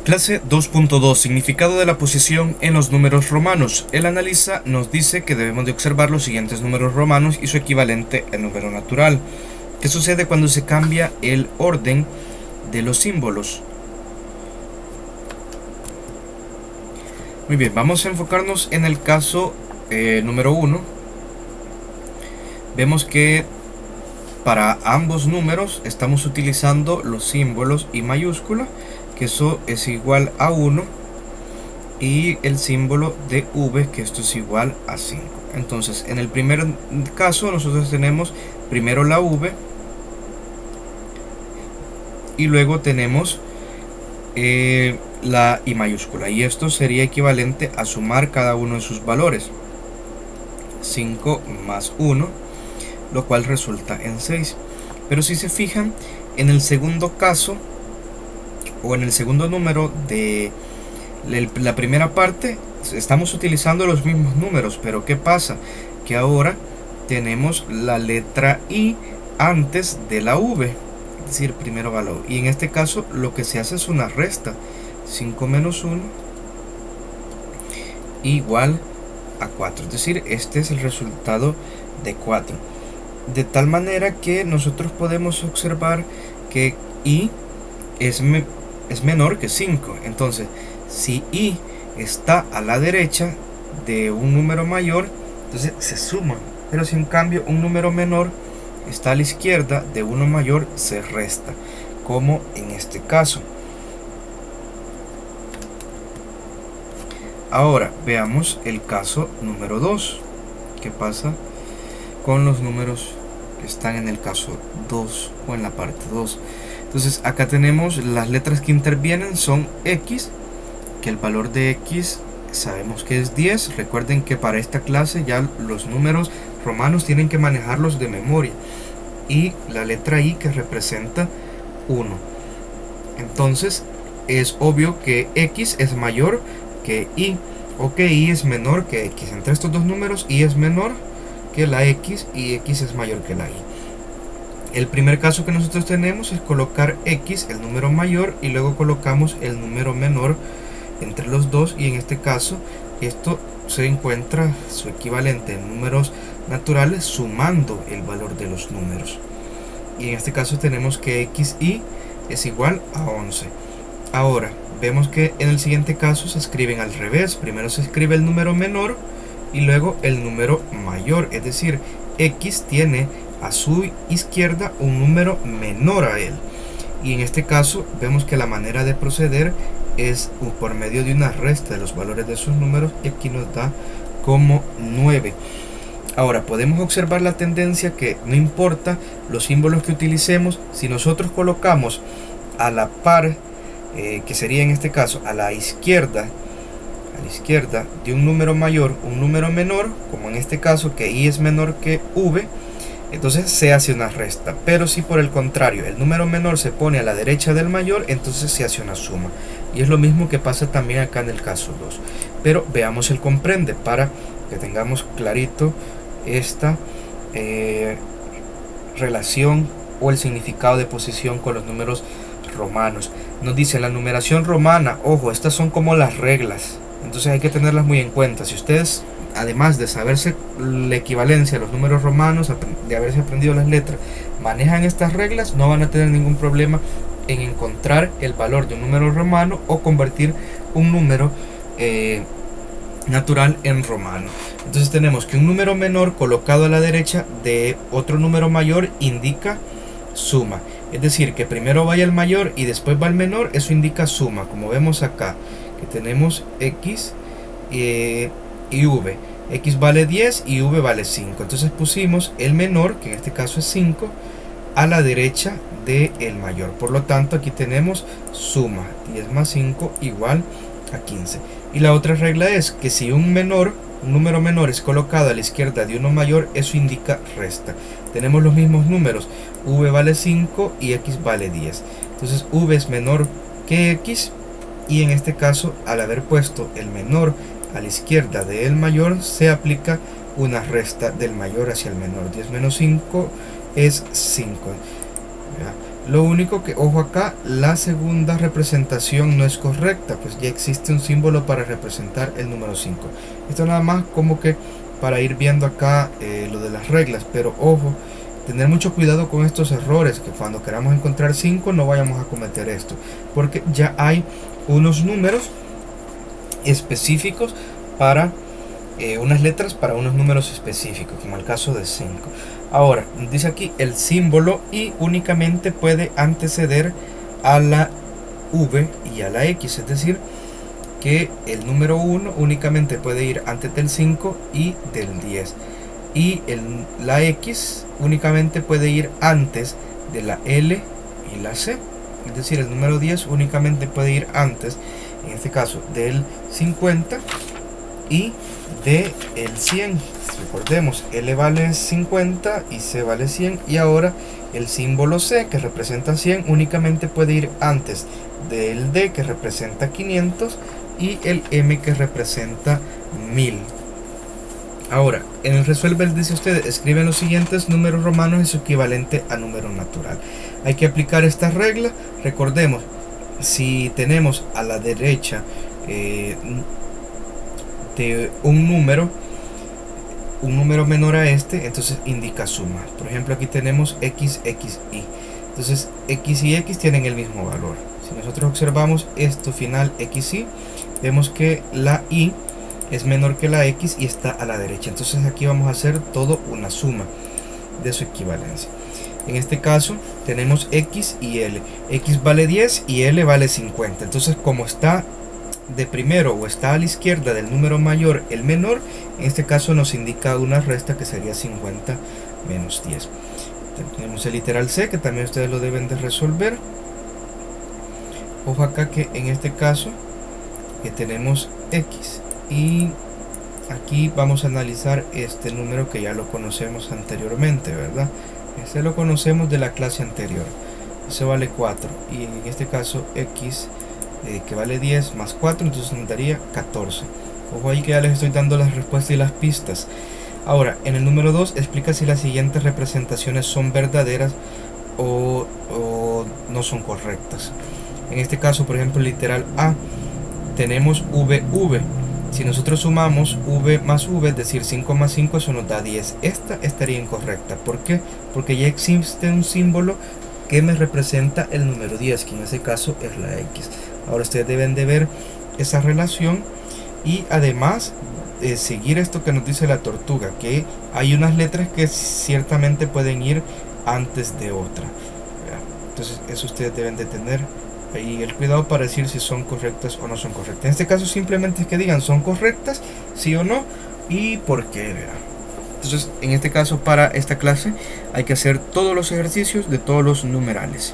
Clase 2.2. Significado de la posición en los números romanos. El analista nos dice que debemos de observar los siguientes números romanos y su equivalente en número natural. ¿Qué sucede cuando se cambia el orden de los símbolos? Muy bien, vamos a enfocarnos en el caso número 1. Vemos que para ambos números estamos utilizando los símbolos I mayúscula, que eso es igual a 1, y el símbolo de V, que esto es igual a 5. Entonces, en el primer caso nosotros tenemos primero la V y luego tenemos la I mayúscula, y esto sería equivalente a sumar cada uno de sus valores. 5 más 1, lo cual resulta en 6. Pero si se fijan, en el segundo caso o en el segundo número de la primera parte estamos utilizando los mismos números, pero ¿qué pasa? Que ahora tenemos la letra I antes de la V, es decir, primero valor, y en este caso lo que se hace es una resta. 5 menos 1 igual a 4, es decir, este es el resultado de 4, de tal manera que nosotros podemos observar que I es menor que 5. Entonces, si I está a la derecha de un número mayor, entonces se suma, pero si en cambio un número menor está a la izquierda de uno mayor, se resta, como en este caso. Ahora veamos el caso número 2. ¿Qué pasa con los números que están en el caso 2 o en la parte 2? Entonces acá tenemos las letras que intervienen, son X, que el valor de X sabemos que es 10. Recuerden que para esta clase ya los números romanos tienen que manejarlos de memoria. Y la letra I, que representa 1. Entonces es obvio que X es mayor que I, o que I es menor que X. Entre estos dos números, I es menor que la X y X es mayor que la I. El primer caso que nosotros tenemos es colocar X, el número mayor, y luego colocamos el número menor entre los dos, y en este caso esto se encuentra su equivalente en números naturales sumando el valor de los números, y en este caso tenemos que XI es igual a 11. Ahora vemos que en el siguiente caso se escriben al revés. Primero se escribe el número menor y luego el número mayor, es decir, X tiene a su izquierda un número menor a él, y en este caso vemos que la manera de proceder es por medio de una resta de los valores de sus números, y aquí nos da como 9. Ahora podemos observar la tendencia que no importa los símbolos que utilicemos, si nosotros colocamos a la par, que sería en este caso a la izquierda de un número mayor un número menor, como en este caso que I es menor que V, entonces se hace una resta. Pero si por el contrario el número menor se pone a la derecha del mayor, entonces se hace una suma, y es lo mismo que pasa también acá en el caso 2. Pero veamos el comprende para que tengamos clarito esta relación o el significado de posición con los números romanos. Nos dice la numeración romana, ojo, estas son como las reglas, entonces hay que tenerlas muy en cuenta. Si ustedes, además de saberse la equivalencia a los números romanos, de haberse aprendido las letras, manejan estas reglas, no van a tener ningún problema en encontrar el valor de un número romano o convertir un número natural en romano. Entonces tenemos que un número menor colocado a la derecha de otro número mayor indica suma, es decir, que primero vaya el mayor y después va el menor, eso indica suma, como vemos acá, que tenemos X y V. X vale 10 y V vale 5, entonces pusimos el menor, que en este caso es 5, a la derecha del mayor. Por lo tanto aquí tenemos suma, 10 más 5 igual a 15. Y la otra regla es que si un número menor es colocado a la izquierda de uno mayor, eso indica resta. Tenemos los mismos números, V vale 5 y X vale 10, entonces V es menor que X, y en este caso al haber puesto el menor a la izquierda del mayor, se aplica una resta del mayor hacia el menor. 10 menos 5 es 5. Lo único que, ojo acá, la segunda representación no es correcta, pues ya existe un símbolo para representar el número 5. Esto nada más como que para ir viendo acá lo de las reglas, pero ojo, tener mucho cuidado con estos errores, que cuando queramos encontrar 5 no vayamos a cometer esto, porque ya hay unos números específicos para unas letras para unos números específicos, como el caso de 5. Ahora, dice aquí el símbolo y únicamente puede anteceder a la V y a la X, es decir, que el número 1 únicamente puede ir antes del 5 y del 10. Y la X únicamente puede ir antes de la L y la C. Es decir, el número 10 únicamente puede ir antes, en este caso, del 50 y de el 100. Recordemos, L vale 50 y C vale 100, y ahora el símbolo C, que representa 100, únicamente puede ir antes del D, que representa 500, y el M, que representa 1000. Ahora, en el resuelve dice usted, escriben los siguientes números romanos y su equivalente a número natural. Hay que aplicar esta regla. Recordemos, si tenemos a la derecha de un número menor a este, entonces indica suma. Por ejemplo, aquí tenemos x, x, y. Entonces, x y x tienen el mismo valor. Si nosotros observamos esto final, x, y, vemos que la y es menor que la x y está a la derecha. Entonces aquí vamos a hacer todo una suma de su equivalencia. En este caso tenemos x y l. X vale 10 y l vale 50. Entonces, como está de primero o está a la izquierda del número mayor el menor, en este caso nos indica una resta que sería 50 menos 10. Tenemos el literal C, que también ustedes lo deben de resolver. Ojo acá que en este caso que tenemos x, y aquí vamos a analizar este número que ya lo conocemos anteriormente, ¿verdad? Este lo conocemos de la clase anterior. Ese vale 4 y en este caso x que vale 10 más 4, entonces nos daría 14. Ojo ahí que ya les estoy dando las respuestas y las pistas. Ahora, en el número 2 explica si las siguientes representaciones son verdaderas o no son correctas. En este caso, por ejemplo, literal A, tenemos VV. Si nosotros sumamos V más V, es decir, 5 más 5, eso nos da 10. Esta estaría incorrecta. ¿Por qué? Porque ya existe un símbolo que me representa el número 10, que en ese caso es la X. Ahora ustedes deben de ver esa relación y además seguir esto que nos dice la tortuga, que hay unas letras que ciertamente pueden ir antes de otra. Entonces eso ustedes deben de tener ahí el cuidado para decir si son correctas o no son correctas. En este caso simplemente es que digan son correctas, sí o no, y por qué. Entonces en este caso para esta clase hay que hacer todos los ejercicios de todos los numerales.